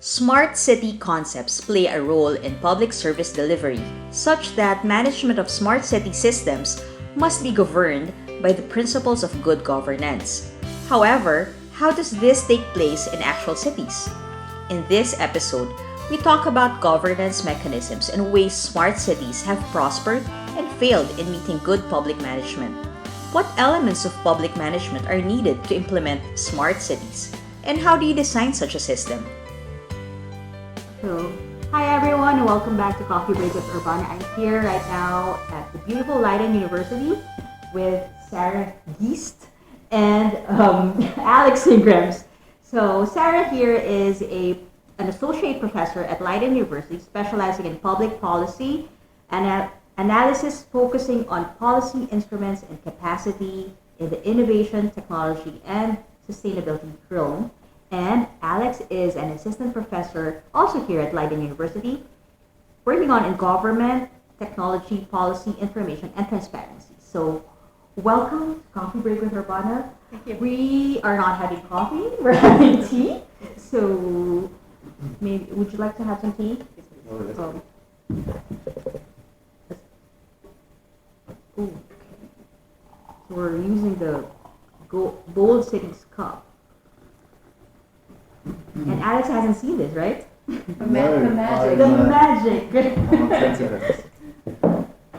Smart city concepts play a role in public service delivery, such that management of smart city systems must be governed by the principles of good governance. However, how does this take place in actual cities? In this episode, we talk about governance mechanisms and ways smart cities have prospered and failed in meeting good public management. What elements of public management are needed to implement smart cities? And how do you design such a system? So, hi everyone, welcome back to Coffee Break with Urbana. I'm here right now at the beautiful Leiden University with Sarah Giest and Alex Ingrams. So, Sarah here is an associate professor at Leiden University, specializing in public policy and analysis, focusing on policy instruments and capacity in the innovation, technology, and sustainability realm. And Alex is an assistant professor also here at Leiden University, working on in government, technology, policy, information, and transparency. So welcome to Coffee Break with Urbana. Thank you. We are not having coffee, we're having tea. So maybe, would you like to have some tea? Okay. So we're using the Gold City's cup. And Alex hasn't seen this, right? The magic. The magic. I'm attentive.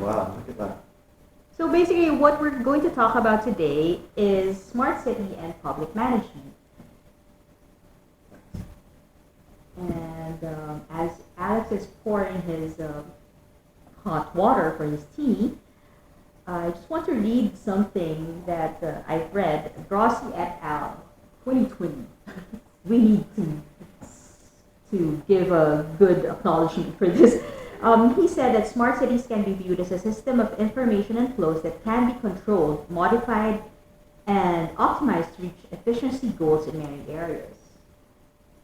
Wow, look at that. So basically what we're going to talk about today is smart city and public management. And as Alex is pouring his hot water for his tea, I just want to read something that I've read, Grossi et al. 2020. We need to give a good acknowledgement for this. He said that smart cities can be viewed as a system of information and flows that can be controlled, modified, and optimized to reach efficiency goals in many areas.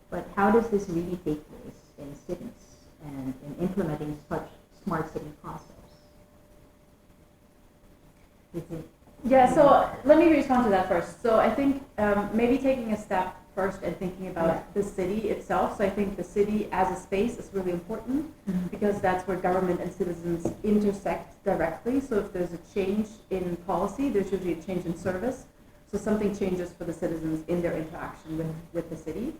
But how does this really take place in cities and in implementing such smart city concepts? Yeah, so let me respond to that first. So I think maybe taking a step first and thinking about the city itself. So I think the city as a space is really important because that's where government and citizens intersect directly. So if there's a change in policy, there's usually a change in service. So something changes for the citizens in their interaction with the city.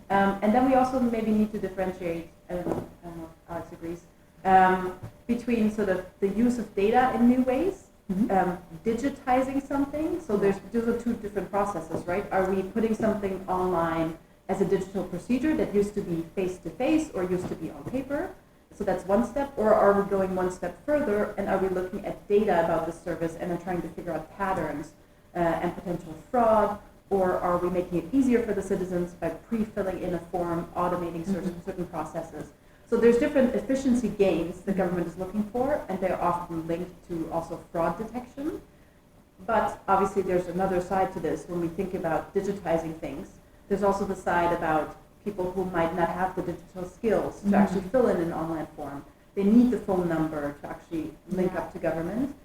And then we also maybe need to differentiate, I don't know if Alex agrees, between sort of the use of data in new ways, digitizing something. So those are two different processes, right? Are we putting something online as a digital procedure that used to be face-to-face or used to be on paper? So that's one step. Or are we going one step further and are we looking at data about the service and then trying to figure out patterns and potential fraud? Or are we making it easier for the citizens by pre-filling in a form, automating certain processes? So there's different efficiency gains the government is looking for, and they're often linked to also fraud detection. But obviously there's another side to this. When we think about digitizing things, there's also the side about people who might not have the digital skills to actually fill in an online form. They need the phone number to actually link up to government.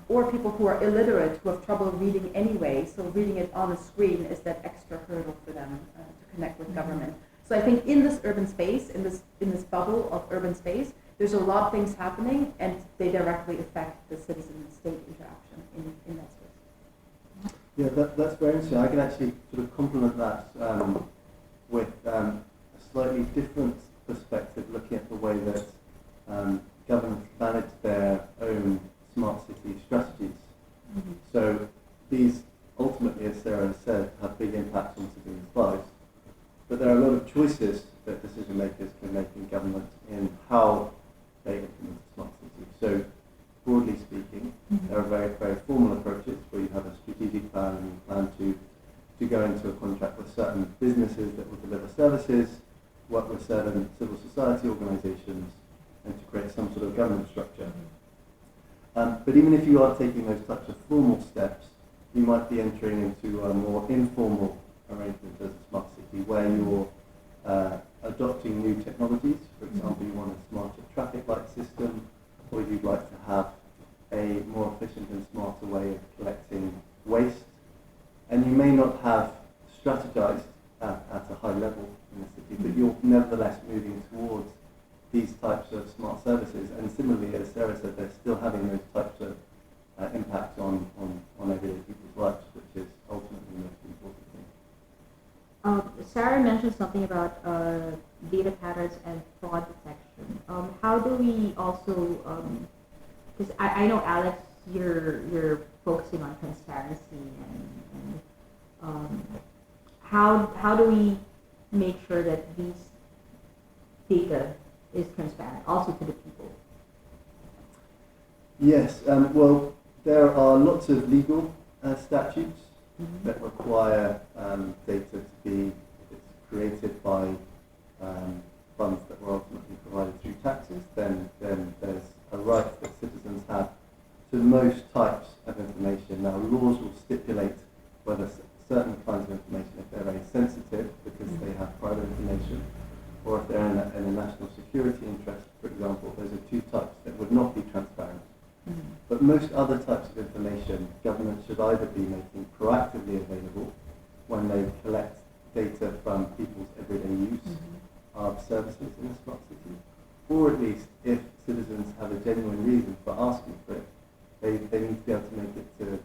Or people who are illiterate, who have trouble reading anyway, so reading it on a screen is that extra hurdle for them to connect with government. So I think in this urban space, in this bubble of urban space, there's a lot of things happening, and they directly affect the citizen-state interaction in that space. Yeah, that's very interesting. I can actually sort of complement that with a slightly different perspective, looking at the way that governments manage their own smart city strategies. So these ultimately, as Sarah has said, have big impacts on citizens' lives. But there are a lot of choices that decision makers can make in government in how they implement a smart city. So broadly speaking, there are very, very formal approaches where you have a strategic plan and you plan to go into a contract with certain businesses that will deliver services, work with certain civil society organizations, and to create some sort of governance structure. But even if you are taking those types of formal steps, you might be entering into a more informal arrangement as a smart city where you're adopting new technologies. For example, you want a smarter traffic light system, or you'd like to have a more efficient and smarter way of collecting waste. And you may not have strategized at a high level in the city, but you're nevertheless moving towards these types of smart services. And similarly, as Sarah said, they're still having those types of impacts on everyday people's lives, which is ultimately the most important thing. Sarah mentioned something about data patterns and fraud detection. How do we also, because I know, Alex, you're focusing on transparency and how do we make sure that these data is transparent also to the people? Yes, well, there are lots of legal statutes that require data to be created by funds that were ultimately provided through taxes. Then there's a right that citizens have to most types of information. Now, laws will stipulate whether certain kinds of information, if they're very sensitive because they have private information, or if they're in a national security interest, for example, those are two types that would not be transparent. But most other types of information, governments should either be making proactively available when they collect data from people's everyday use of services in a smart city, or at least if citizens have a genuine reason for asking for it, they need to be able to make it to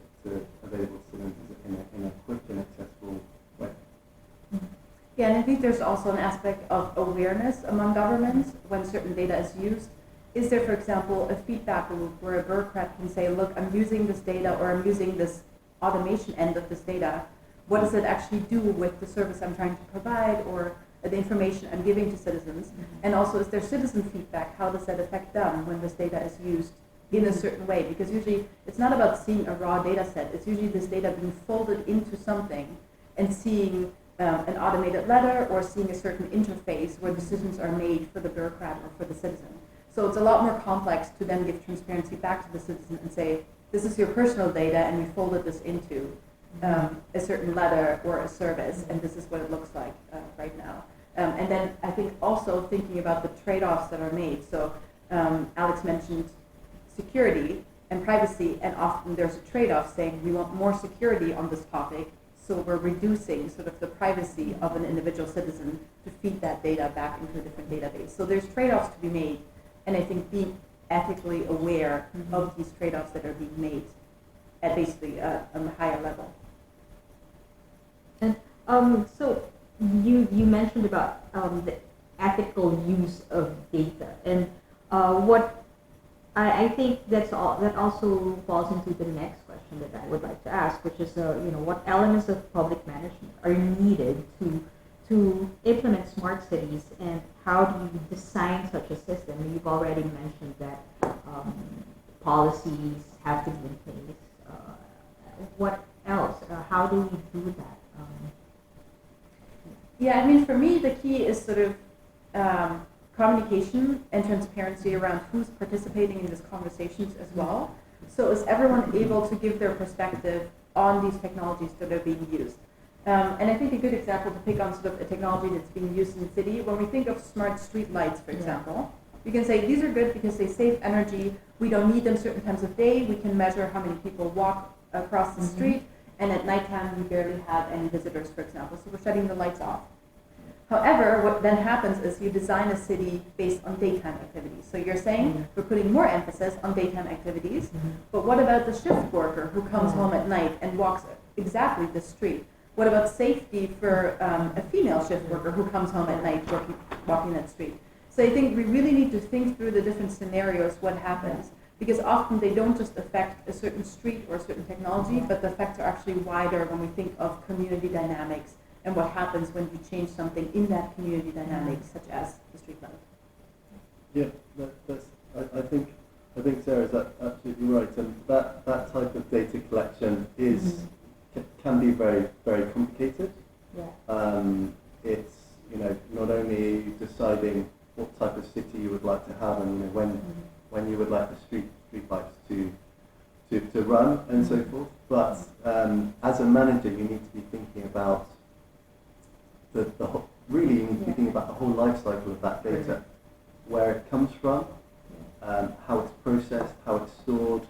available to citizens in a quick and accessible way. Yeah, and I think there's also an aspect of awareness among governments when certain data is used. Is there, for example, a feedback loop where a bureaucrat can say, look, I'm using this data or I'm using this automation end of this data. What does it actually do with the service I'm trying to provide or the information I'm giving to citizens? And also, is there citizen feedback? How does that affect them when this data is used in a certain way? Because usually it's not about seeing a raw data set. It's usually this data being folded into something and seeing an automated letter or seeing a certain interface where decisions are made for the bureaucrat or for the citizen. So it's a lot more complex to then give transparency back to the citizen and say, this is your personal data and we folded this into a certain letter or a service, and this is what it looks like right now. And then I think also thinking about the trade-offs that are made. So Alex mentioned security and privacy, and often there's a trade-off saying we want more security on this topic, so we're reducing sort of the privacy of an individual citizen to feed that data back into a different database. So there's trade-offs to be made, and I think being ethically aware of these trade-offs that are being made at basically a higher level. And so you mentioned about the ethical use of data, and what I think that also falls into the next question that I would like to ask, which is what elements of public management are needed to implement smart cities, and how do you design such a system? You've already mentioned that policies have to be in place. What else? How do we do that? Yeah, I mean, for me, the key is sort of communication and transparency around who's participating in these conversations as well. So is everyone able to give their perspective on these technologies that are being used? And I think a good example to pick on sort of a technology that's being used in the city, when we think of smart street lights, for example, you can say these are good because they save energy. We don't need them certain times of day. We can measure how many people walk across the street, and at nighttime we barely have any visitors, for example, so we're shutting the lights off. However, what then happens is you design a city based on daytime activities. So you're saying we're putting more emphasis on daytime activities, but what about the shift worker who comes home at night and walks exactly the street? What about safety for a female shift worker who comes home at night walking that street? So I think we really need to think through the different scenarios, what happens, because often they don't just affect a certain street or a certain technology, but the effects are actually wider when we think of community dynamics and what happens when you change something in that community dynamic, such as the street light. Yeah, I think Sarah's absolutely right, and that type of data collection can be very, very complicated. Yeah. It's not only deciding what type of city you would like to have, and when you would like the street lights to run and so forth, but as a manager you need to be thinking about you need to be thinking about the whole life cycle of that data, where it comes from, how it's processed, how it's stored,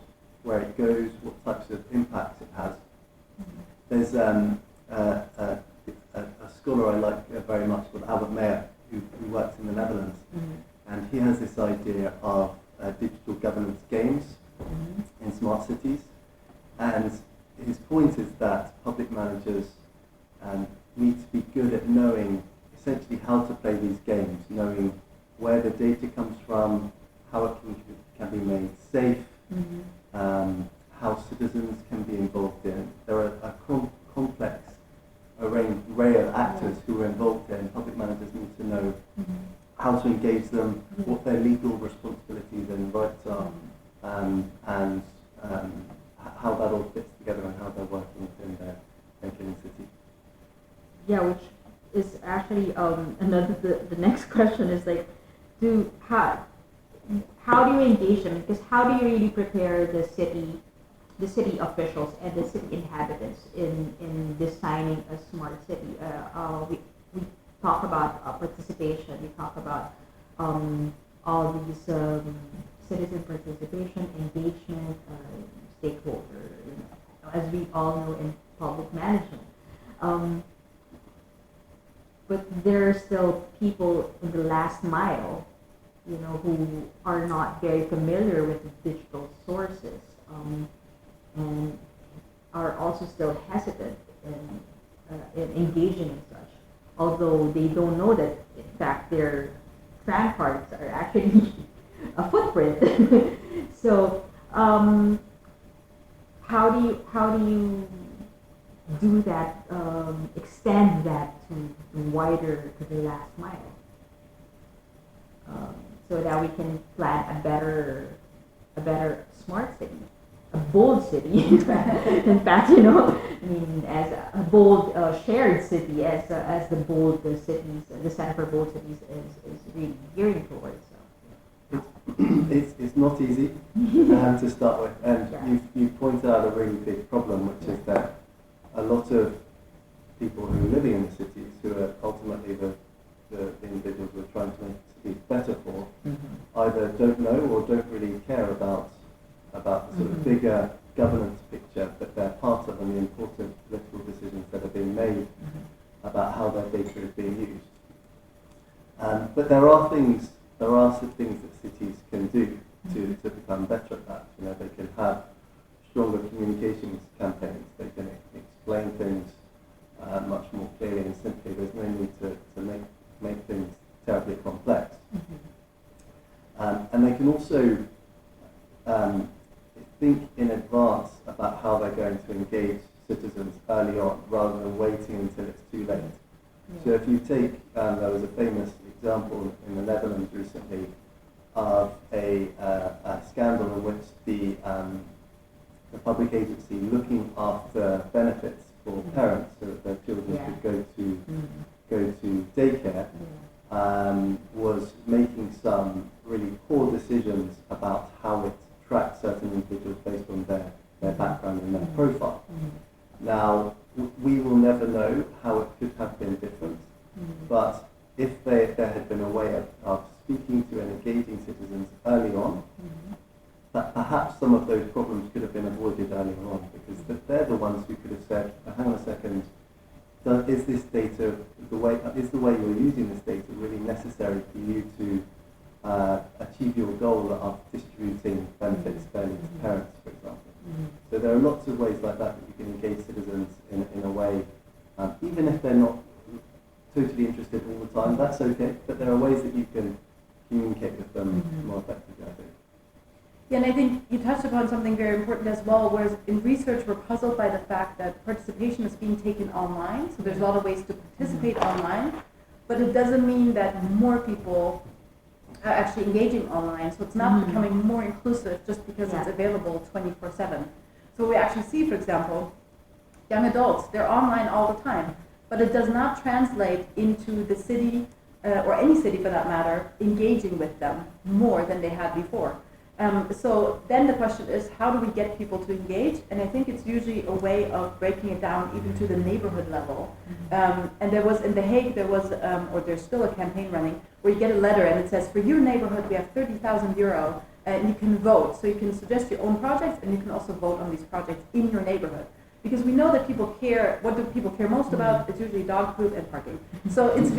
where it goes, what types of impacts it has. There's a scholar I like very much called Albert Mayer, who works in the Netherlands, and he has this idea of digital governance games in smart cities. And his point is that public managers need to be good at knowing essentially how to play these games, knowing where the data comes from, how it can be made safe, how citizens can be involved in. There are a complex array of actors who are involved in. Public managers need to know how to engage them, what their legal responsibilities and rights are, and how that all fits together and how they're working within their given city. Yeah, which is actually another. The next question is like, how do you engage them? Because how do you really prepare the city officials and the city inhabitants in designing a smart city? We talk about participation. We talk about all these citizen participation, engagement, stakeholder. As we all know in public management. But there are still people in the last mile, who are not very familiar with the digital sources, and are also still hesitant in engaging in such, although they don't know that in fact their tram cards are actually a footprint. So how do you do that, extend that to the last mile, so that we can plan a better smart city, a bold city. In fact, as a bold shared city, as the bold cities, the Center for Bold Cities is really gearing towards. So. It's not easy to start with, and you pointed out a really big problem, which is that a lot of people who are living in the cities, who are ultimately the individuals we're trying to make cities better for, either don't know or don't really care about the sort of bigger governance picture that they're part of and the important political decisions that are being made about how their data is being used. But there are some things that cities can do to become better at that. They can have stronger communications campaigns. They can explain things much more clearly and simply. There's no need to make things terribly complex. And they can also think in advance about how they're going to engage citizens early on, rather than waiting until it's too late. So if you take, there was a famous example in the Netherlands recently of a scandal in which the public agency looking after benefits for parents so that their children could go to daycare was making some really poor decisions about how it tracked certain individuals based on their background and their profile. Now, we will never know how it could have been different, but if there had been a way of speaking to and engaging citizens early on, that perhaps some of those problems could have been avoided earlier on, because they're the ones who could have said, hang on a second, is this data, is the way you're using this data really necessary for you to achieve your goal of distributing benefits fairly to parents, for example? So there are lots of ways like that you can engage citizens in a way, even if they're not totally interested all the time, that's okay, but there are ways that you can communicate with them more effectively, I think. Yeah, and I think you touched upon something very important as well, whereas in research we're puzzled by the fact that participation is being taken online, so there's a lot of ways to participate online, but it doesn't mean that more people are actually engaging online, so it's not becoming more inclusive just because it's available 24/7. So we actually see, for example, young adults, they're online all the time, but it does not translate into the city, or any city for that matter, engaging with them more than they had before. So then the question is, how do we get people to engage? And I think it's usually a way of breaking it down even to the neighborhood level. And there was, in The Hague, there was, or there's still a campaign running, where you get a letter and it says, for your neighborhood we have 30,000 euro, and you can vote. So you can suggest your own projects, and you can also vote on these projects in your neighborhood. because we know that people care. What do people care most about? It's usually dog poop and parking. So it's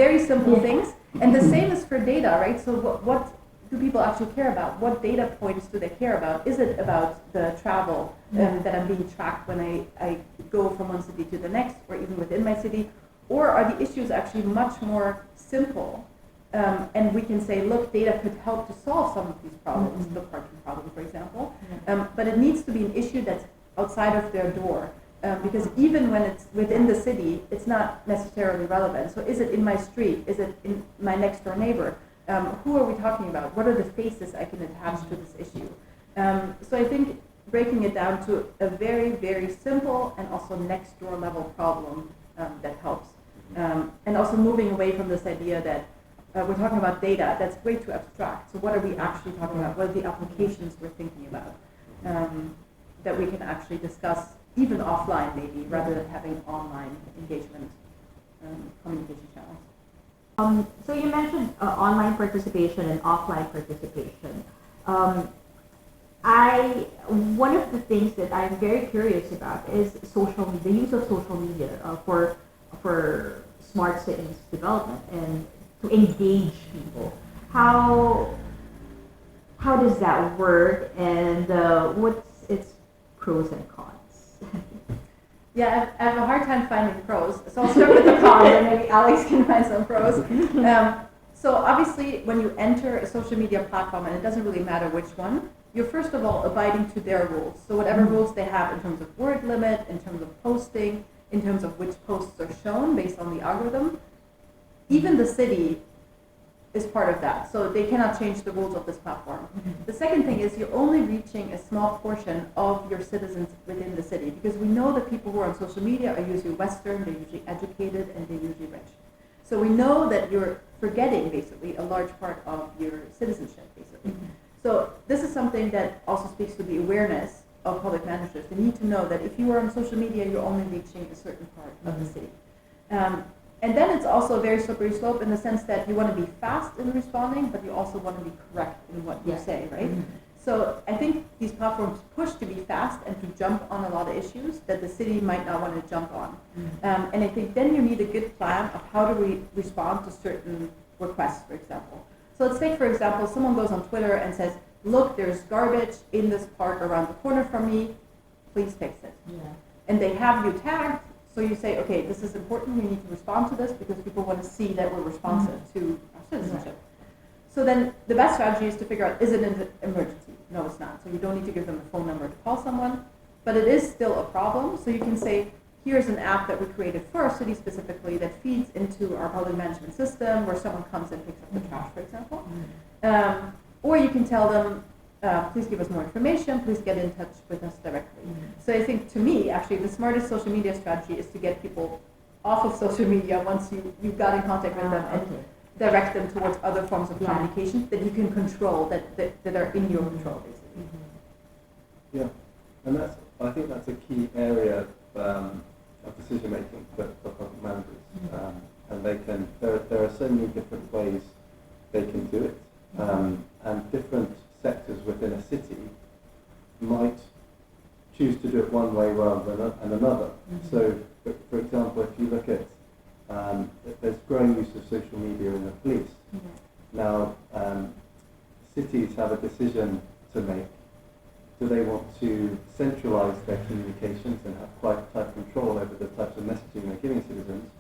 very simple things, and the same is for data, right? So what do people actually care about? What data points do they care about? Is it about the travel that I'm being tracked when I go from one city to the next, or even within my city? Or are the issues actually much more simple? And we can say, look, data could help to solve some of these problems, the parking problem, for example. But it needs to be an issue that's outside of their door. Because even when it's within the city, it's not necessarily relevant. So is it in my street? Is it in my next door neighbor? Who are we talking about? What are the faces I can attach to this issue? So I think breaking it down to a very, very simple and also next door level problem that helps. And also moving away from this idea that we're talking about data, that's way too abstract. So what are we actually talking about? What are the applications we're thinking about that we can actually discuss even offline maybe, rather than having online engagement communication channels? So you mentioned online participation and offline participation. One of the things that I'm very curious about is the use of social media for smart cities development and to engage people. How does that work, and what's its pros and cons? Yeah, I have a hard time finding pros, so I'll start with the cons, and maybe Alex can find some pros. So obviously, when you enter a social media platform, and it doesn't really matter which one, you're first of all abiding to their rules. So whatever rules they have in terms of word limit, in terms of posting, in terms of which posts are shown based on the algorithm, even the city is part of that. So they cannot change the rules of this platform. The second thing is you're only reaching a small portion of your citizens within the city, because we know that people who are on social media are usually Western, they're usually educated, and they're usually rich. So we know that you're forgetting basically a large part of your citizenship basically. So this is something that also speaks to the awareness of public managers. They need to know that if you are on social media, you're only reaching a certain part of the city. And then it's also a very slippery slope in the sense that you want to be fast in responding, but you also want to be correct in what you say, right? So I think these platforms push to be fast and to jump on a lot of issues that the city might not want to jump on. And I think then you need a good plan of how do we respond to certain requests, for example. So let's take, for example, someone goes on Twitter and says, look, there's garbage in this park around the corner from me, please fix it. And they have you tagged. So you say, okay, this is important, we need to respond to this because people want to see that we're responsive to our citizenship. So then the best strategy is to figure out, is it an emergency? No, it's not. So you don't need to give them a phone number to call someone, but it is still a problem. So you can say, here's an app that we created for our city specifically that feeds into our public management system where someone comes and picks up the trash, for example. Or you can tell them, please give us more information, please get in touch with us directly. So I think, to me, actually, the smartest social media strategy is to get people off of social media once you've got in contact with them and direct them towards other forms of communication that you can control, that are in your control, basically. Yeah, and I think that's a key area of decision making for public managers. And there are so many different ways they can do it. And different sectors within a city might choose to do it one way rather than another. So, for example, if you look at, there's growing use of social media in the police. Now, cities have a decision to make. Do they want to centralise their communications and have quite tight control over the types of messaging they're giving citizens,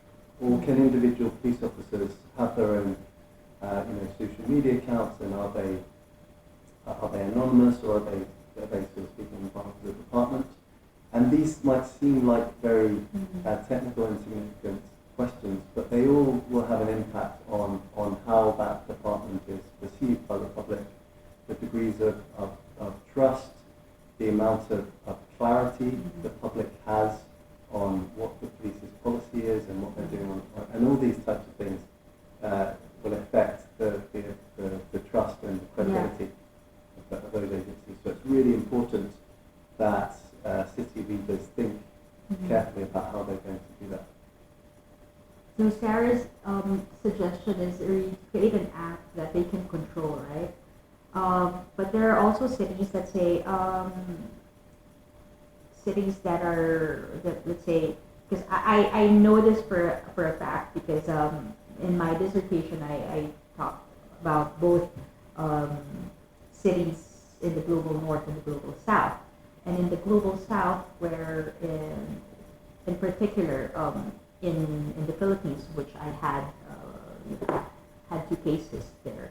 or can individual police officers have their own social media accounts, and are they anonymous, or are they sort of speaking on behalf of the department? And these might seem like very technical and significant questions, but they all will have an impact on how that department is perceived by the public, the degrees of trust, the amount of clarity the public has on what the police's policy is and what they're doing, and all these types of things will affect the trust and the credibility of those agencies. So it's really important that city leaders think carefully about how they're going to do that. So Sarah's suggestion is to create an app that they can control, right? But there are also cities that say cities that are, that let's say, because I know this for a fact, because in my dissertation I talked about both cities in the global north and the global south. And in the global south, where in particular in the Philippines, which I had two cases there,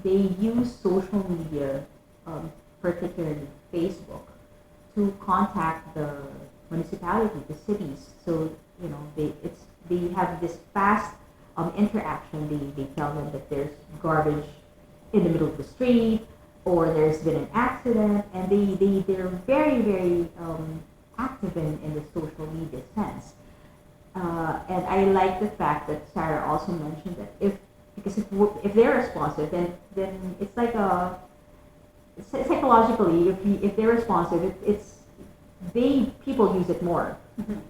they use social media, particularly Facebook, to contact the municipality, the cities. So they have this fast interaction. They tell them that there's garbage in the middle of the street, or there's been an accident, and they're very, very active in the social media sense. And I like the fact that Sarah also mentioned that if they're responsive, then it's like psychologically, if they're responsive, people use it more. Mm-hmm.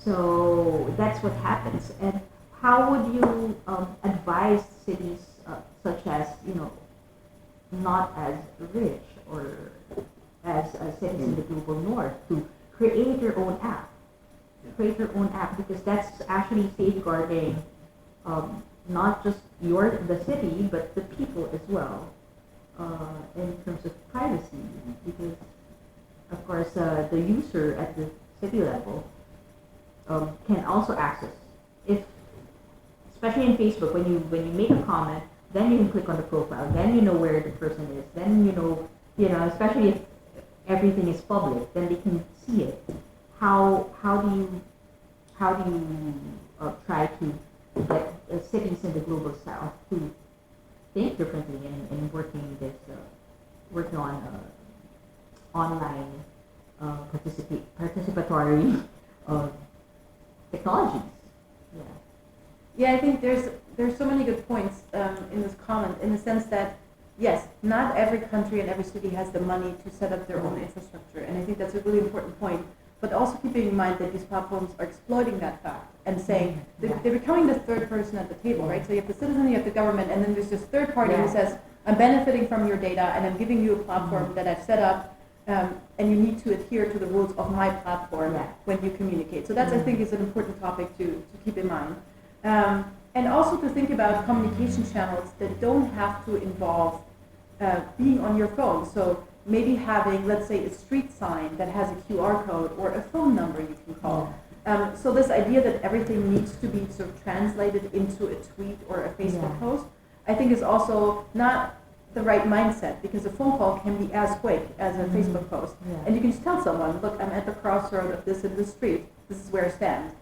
So that's what happens. And how would you advise cities such as not as rich or as cities in the global north to create your own app? Create your own app, because that's actually safeguarding not just the city, but the people as well, in terms of privacy. Because of course the user at the city level can also access, especially in Facebook, when you make a comment, then you can click on the profile, then you know where the person is, then especially if everything is public, then they can see it. How do you try to get cities in the global south to think differently and working on online participatory technologies? Yeah, I think there's so many good points in this comment, in the sense that yes, not every country and every city has the money to set up their own infrastructure, and I think that's a really important point. But also keeping in mind that these platforms are exploiting that fact and saying they're becoming the third person at the table, right? So you have the citizen, you have the government, and then there's this third party who says, I'm benefiting from your data and I'm giving you a platform that I've set up, and you need to adhere to the rules of my platform when you communicate. So that's, I think, is an important topic to keep in mind. And also to think about communication channels that don't have to involve being on your phone. So maybe having, let's say, a street sign that has a QR code or a phone number you can call. So this idea that everything needs to be sort of translated into a tweet or a Facebook post, I think is also not the right mindset, because a phone call can be as quick as a Facebook post. And you can just tell someone, look, I'm at the crossroad of this and this street. This is where I stand.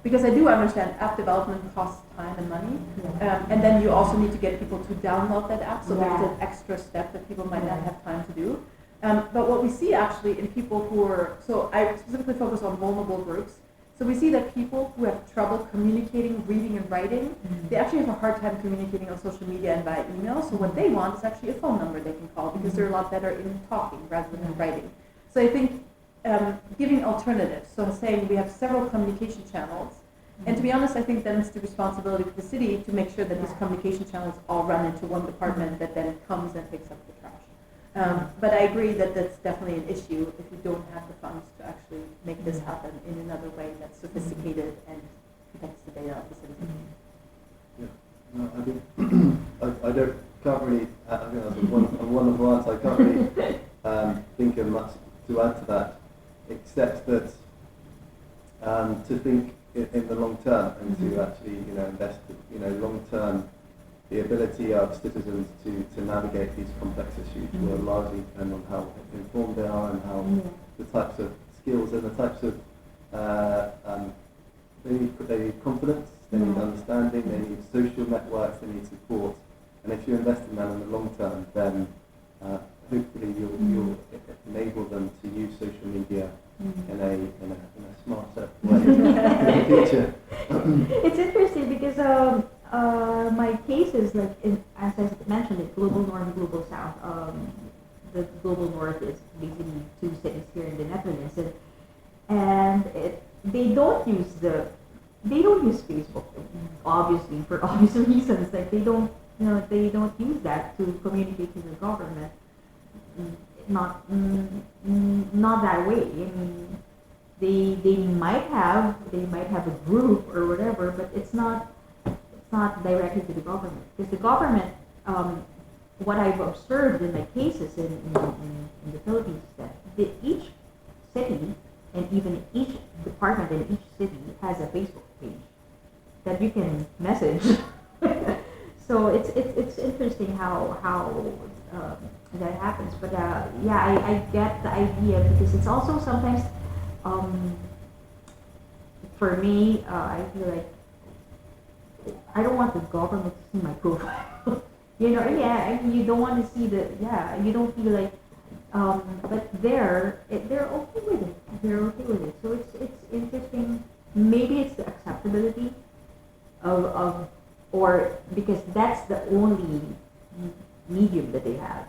Because I do understand app development costs time and money. And then you also need to get people to download that app. So there's an extra step that people might not have time to do. But what we see actually in people who are, so I specifically focus on vulnerable groups. So we see that people who have trouble communicating, reading and writing, they actually have a hard time communicating on social media and via email. So what they want is actually a phone number they can call, because they're a lot better in talking rather than in writing. So I think giving alternatives, so saying we have several communication channels, and to be honest, I think then it's the responsibility of the city to make sure that these communication channels all run into one department that then comes and picks up the trash. But I agree that that's definitely an issue if you don't have the funds to actually make this happen in another way that's sophisticated and protects the data of the citizens. Yeah, no, I think can't really. I think that's a wonderful answer. I can't really think of much to add to that, except that to think in the long term and to actually invest long term. The ability of citizens to navigate these complex issues will largely depend on how informed they are and how the types of skills and the types of they need confidence, they need understanding, they need social networks, they need support. And if you invest in that in the long term, then hopefully you'll enable them to use social media in a smarter way in the future. It's interesting because my case is like, as I mentioned, it's global north and global south. The global north is basically two cities here in the Netherlands, and they don't use Facebook, obviously, for obvious reasons. Like they don't use that to communicate to the government. not that way. I mean, they might have a group or whatever, but it's not directly to the government, because the government, what I've observed in my cases in the Philippines is that each city and even each department in each city has a Facebook page that you can message. So it's interesting how that happens. But yeah, I get the idea, because it's also sometimes, for me, I feel like I don't want the government to see my profile. Yeah, you don't want to see you don't feel like, but they're okay with it. They're okay with it. So it's interesting. Maybe it's the acceptability of or because that's the only medium that they have.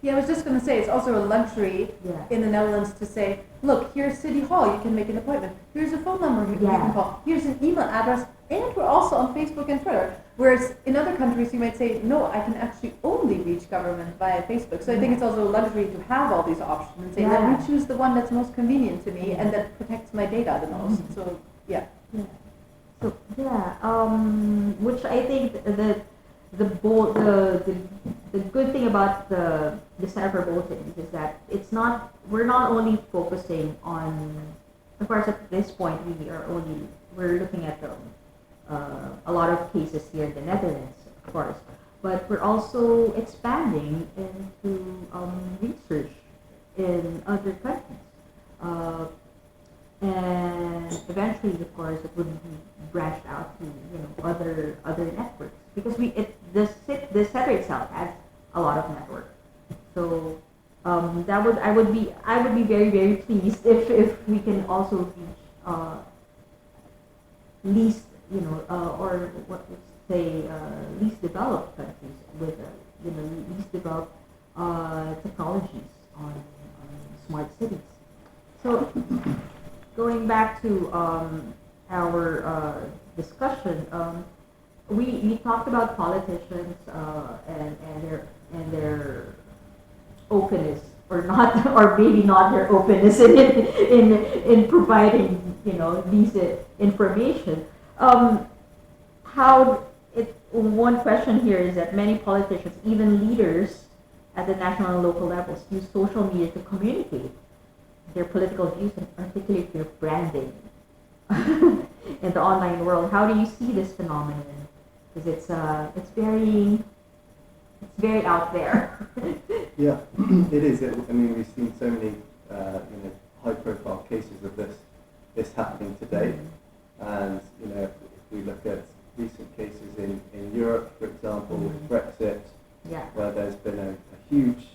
Yeah, I was just going to say, it's also a luxury in the Netherlands to say, look, here's City Hall, you can make an appointment. Here's a phone number you can call. Here's an email address, and we're also on Facebook and Twitter. Whereas in other countries, you might say, no, I can actually only reach government via Facebook. So I think it's also a luxury to have all these options and say, let me choose the one that's most convenient to me and that protects my data the most. So, yeah. So which I think the good thing about the Center for Voting is that we're not only focusing on, of course at this point we're looking at a lot of cases here in the Netherlands, of course, but we're also expanding into research in other countries. And eventually, of course, it would be branched out to other networks, because the center itself has a lot of networks. So I would be very, very pleased if we can also reach least or what would say least developed countries with least developed technologies on smart cities. So. Going back to our discussion, we talked about politicians and their openness, or not, or maybe not their openness in providing these information. One question here is that many politicians, even leaders at the national and local levels, use social media to communicate their political views and articulate their branding in the online world. How do you see this phenomenon? Because it's very out there. Yeah, it is. I mean, we've seen so many high-profile cases of this happening today, and if we look at recent cases in Europe, for example, with Brexit, where there's been a huge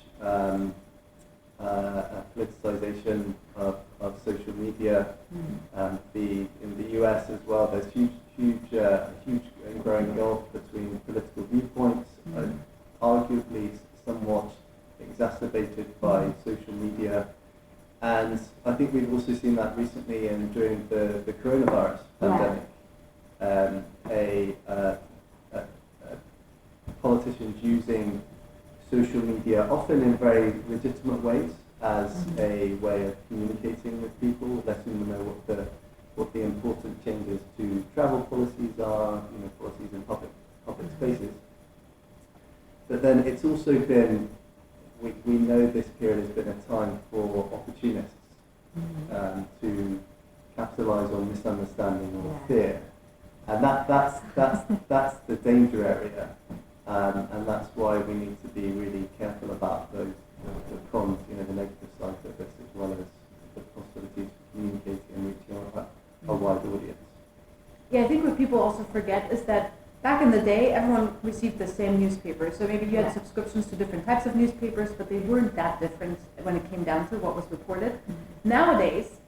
politicization of social media. In the US as well, there's huge and growing gulf between political viewpoints, arguably somewhat exacerbated by social media. And I think we've also seen that recently during the coronavirus pandemic. Politicians using social media, often in very legitimate ways, as a way of communicating with people, letting them know what the important changes to travel policies are, policies in public spaces. But then it's also been, we know this period has been a time for opportunists to capitalise on misunderstanding or fear, and that's the danger area. And that's why we need to be really careful about the cons, the negative sides of this, as well as the possibilities for communicating and reaching a wide audience. Yeah, I think what people also forget is that back in the day, everyone received the same newspaper. So maybe you had subscriptions to different types of newspapers, but they weren't that different when it came down to what was reported. Nowadays,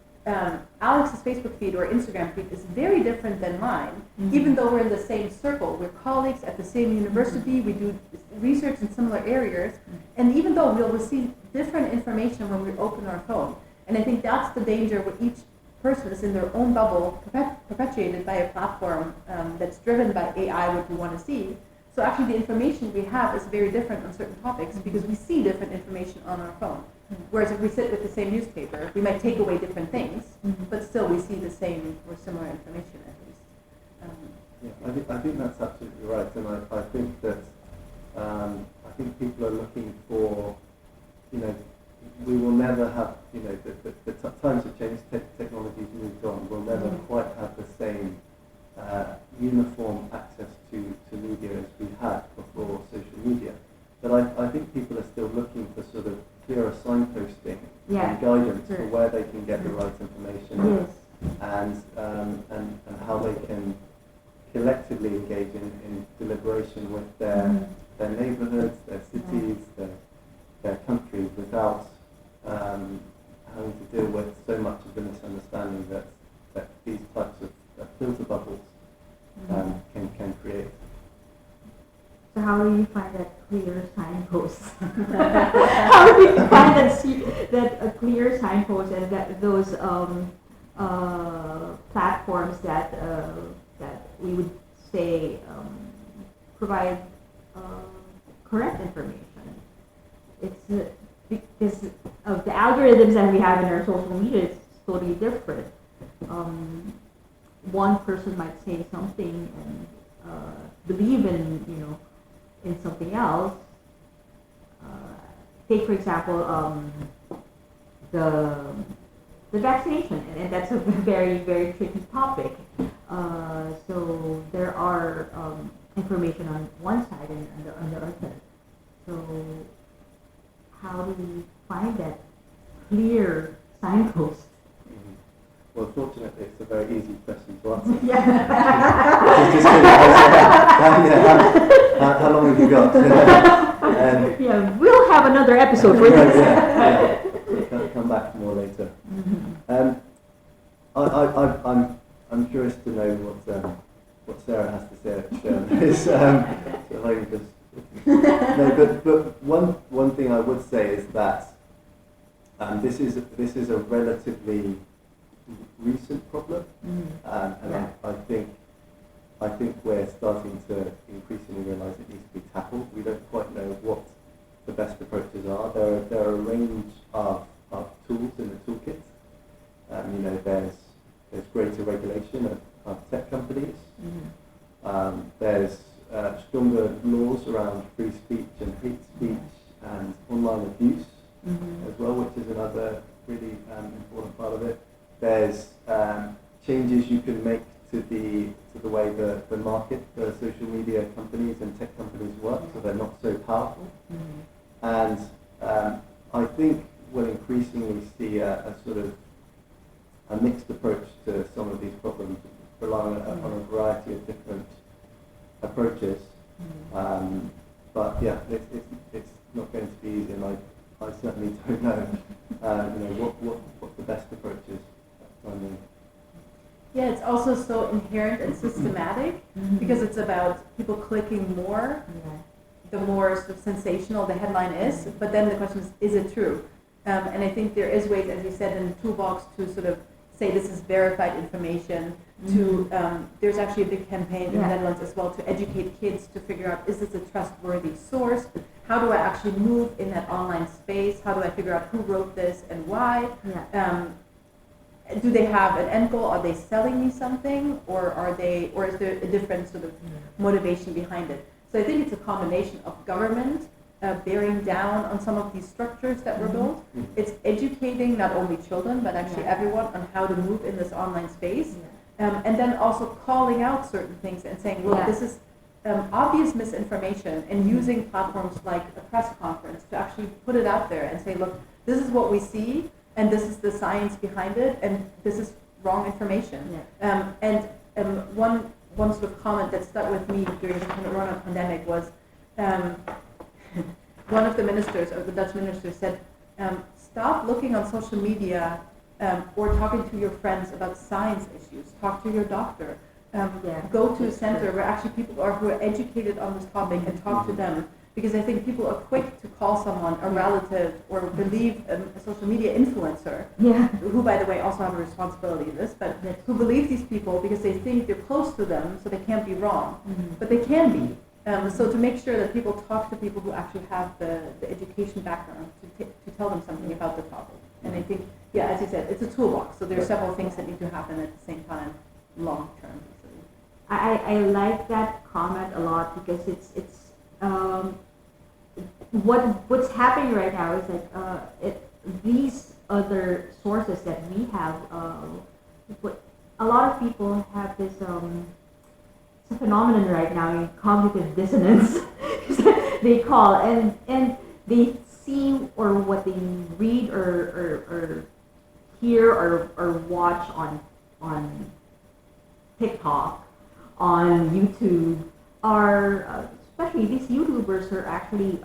Alex's Facebook feed or Instagram feed is very different than mine, even though we're in the same circle. We're colleagues at the same university, we do research in similar areas, and even though we'll receive different information when we open our phone. And I think that's the danger where each person is in their own bubble, perpetuated by a platform that's driven by AI, what we want to see. So actually the information we have is very different on certain topics because we see different information on our phone. Whereas if we sit with the same newspaper, we might take away different things, but still we see the same or similar information at least. Yeah, I think that's absolutely right, and I think that I think people are looking for, we will never have, the times have changed, technology's moved on, we'll never quite have the same uniform access to media as we had before social media. But I think people are still looking for sort of clearer signposting and guidance for where they can get the right information and how they can collectively engage in deliberation with their neighbourhoods, their cities, their countries without having to deal with so much of the misunderstanding that these types of filter bubbles can create. So how do you find that clear signpost? How do you find that a clear signpost and that those platforms that we would say provide correct information? It's because of the algorithms that we have in our social media. It's totally different. One person might say something and believe in something else. Take for example the vaccination, and that's a very, very tricky topic. So there are information on one side and on the other. So how do we find that clear signpost? Well, fortunately, it's a very easy question to answer. How long have you got? Yeah, we'll have another episode for this. We'll come back more later. I'm curious to know what Sarah has to say on this. So I can just no, but one thing I would say is that this is a relatively recent problem, and I think we're starting to increasingly realise it needs to be tackled. We don't quite know what the best approaches are. There are a range of tools in the toolkit. There's greater regulation of tech companies. There's stronger laws around free speech and hate speech and online abuse as well, which is another really important part of it. There's changes you can make to the way the market for social media companies and tech companies work, so they're not so powerful. And I think we'll increasingly see a sort of a mixed approach to some of these problems, relying on a variety of different approaches. But yeah, it's not going to be easy, and I certainly don't know what the best approach is. Yeah, it's also so inherent and systematic because it's about people clicking more, the more sort of sensational the headline is. But then the question is it true? And I think there is ways, as you said, in the toolbox to sort of say this is verified information. There's actually a big campaign in the Netherlands as well to educate kids to figure out, is this a trustworthy source? How do I actually move in that online space? How do I figure out who wrote this and why? Do they have an end goal? Are they selling me something, or is there a different sort of motivation behind it? So I think it's a combination of government bearing down on some of these structures that were built. It's educating not only children but actually everyone on how to move in this online space, and then also calling out certain things and saying, look, this is obvious misinformation, and using platforms like a press conference to actually put it out there and say, look, this is what we see, and this is the science behind it, and this is wrong information. One sort of comment that stuck with me during the Corona pandemic was one of the ministers, or the Dutch minister, said, stop looking on social media or talking to your friends about science issues. Talk to your doctor. Go to a center where actually people are who are educated on this topic and talk to them. Because I think people are quick to call someone a relative or believe a social media influencer, who, by the way, also have a responsibility in this, but who believe these people because they think they're close to them, so they can't be wrong. But they can be. So to make sure that people talk to people who actually have the education background to tell them something about the topic. And I think, yeah, as you said, it's a toolbox. So there's several things that need to happen at the same time, long term. I like that comment a lot because it's what's happening right now is like these other sources that we have. A lot of people have this it's a phenomenon right now in cognitive dissonance they call, and they see or what they read or hear or watch on TikTok, on YouTube, are especially these YouTubers are actually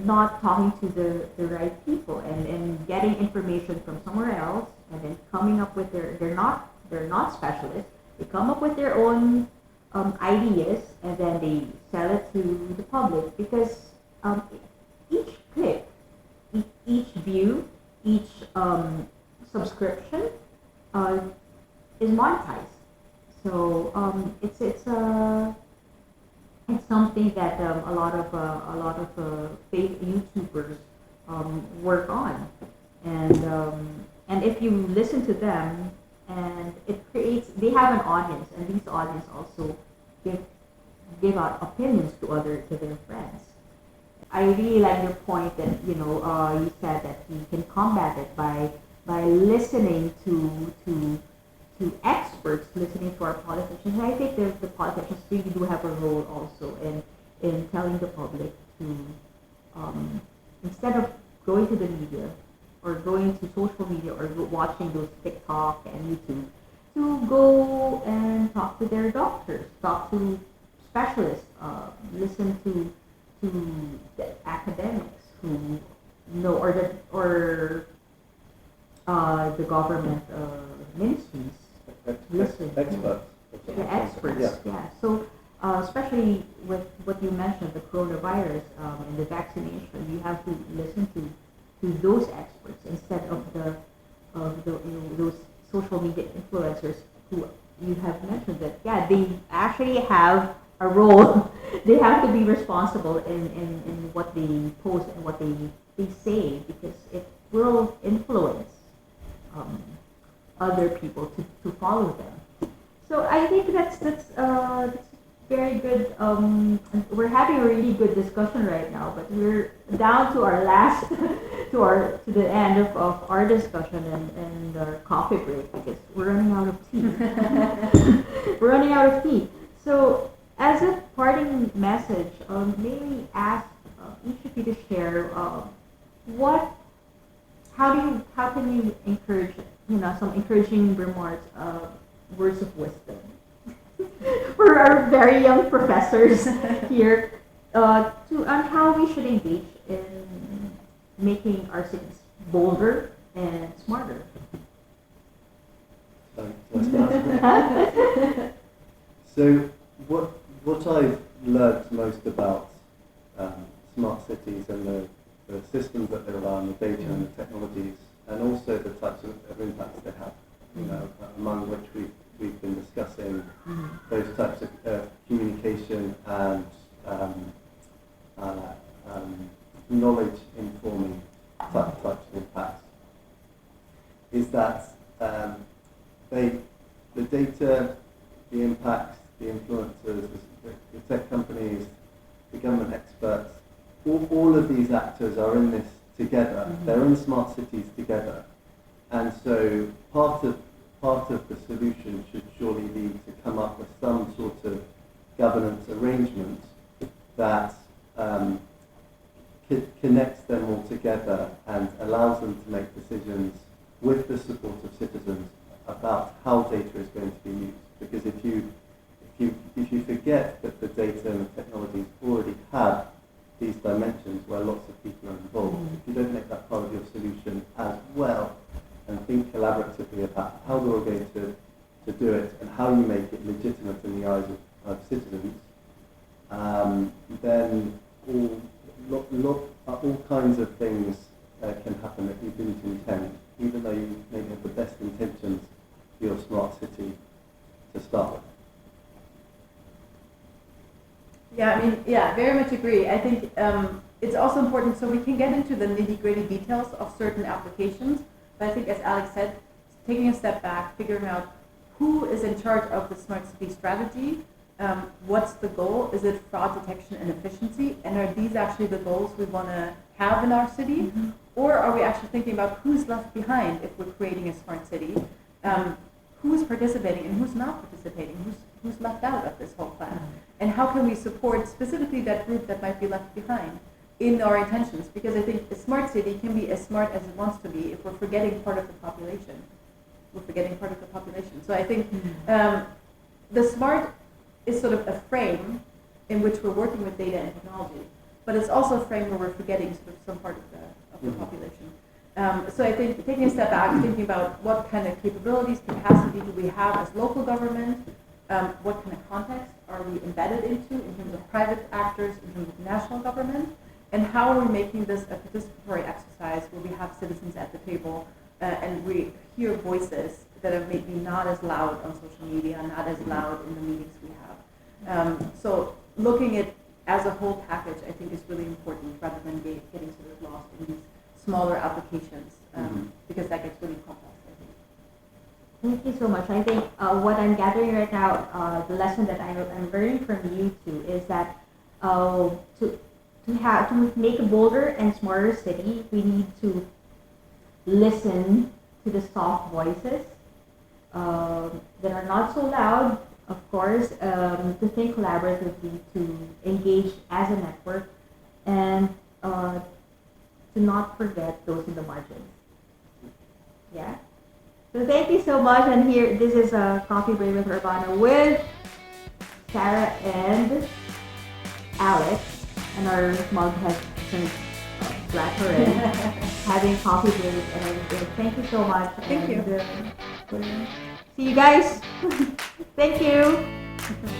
not talking to the right people and getting information from somewhere else and then coming up with they're not specialists. They come up with their own ideas and then they sell it to the public because each click, each view, each subscription is monetized. So it's something that a lot of fake YouTubers work on, and if you listen to them, and they have an audience, and these audience also give out opinions to their friends. I really like your point that you said that we can combat it by listening to experts, listening to our politicians. And I think the politicians really do have a role also in telling the public to instead of going to the media or going to social media or watching those TikTok and YouTube, to go and talk to their doctors, talk to specialists, listen to the academics who know, or the government ministries. Experts. The experts, yeah. So especially with what you mentioned, the coronavirus and the vaccination, you have to listen to those experts instead of those social media influencers who you have mentioned that they actually have a role. They have to be responsible in what they post and what they say because it will influence other people to follow them. So I think that's very good. We're having a really good discussion right now, but we're down to our last to the end of our discussion and our coffee break because we're running out of tea. We're running out of tea. So as a parting message, maybe ask each of you to share how can you encourage some encouraging remarks, words of wisdom for our very young professors here on how we should engage in making our cities bolder and smarter. So what I've learned most about smart cities and the systems that they rely on, the data and the technologies, and also the types of impacts they have, among which we've been discussing those types of communication and knowledge informing types of impacts, is that the data, the impacts, the influencers, the tech companies, the government experts, all of these actors are in this together. Mm-hmm. They're in smart cities together, and so part of the solution should surely be to come up with some sort of governance arrangement that connects them all together and allows them to make decisions with the support of citizens about how data is going to be used. Because if you forget that the data and the technologies already have these dimensions where lots of people are involved, if you don't make that part of your solution as well and think collaboratively about how we're going to do it and how you make it legitimate in the eyes of citizens, then all kinds of things can happen that you didn't intend, even though you maybe have the best intentions for your smart city to start with. Yeah, I mean, yeah, very much agree. I think it's also important so we can get into the nitty-gritty details of certain applications. But I think, as Alex said, taking a step back, figuring out who is in charge of the smart city strategy, what's the goal? Is it fraud detection and efficiency? And are these actually the goals we want to have in our city? Mm-hmm. Or are we actually thinking about who's left behind if we're creating a smart city? Who's participating and who's not participating? Who's left out of this whole plan? Mm-hmm. And how can we support specifically that group that might be left behind in our intentions? Because I think a smart city can be as smart as it wants to be if we're forgetting part of the population. So I think the smart is sort of a frame in which we're working with data and technology, but it's also a frame where we're forgetting sort of some part of the population. So I think taking a step back, thinking about what kind of capabilities, capacity do we have as local government, what kind of context are we embedded into in terms of private actors, in terms of national government, and how are we making this a participatory exercise where we have citizens at the table and we hear voices that are maybe not as loud on social media, not as loud in the meetings we have. So looking at as a whole package, I think is really important rather than getting sort of lost in these smaller applications because that gets really complex, I think. Thank you so much. I think what I'm gathering right now, the lesson that I'm learning from you two is that to make a bolder and smarter city, we need to listen to the soft voices that are not so loud, of course, to think collaboratively, to engage as a network, and to not forget those in the margins. Yeah? So thank you so much, and here, this is a Coffee Break with Urbana with Sarah and Alex, and our mug has turned black already, having coffee break, and thank you so much. Thank you. See you guys. Thank you.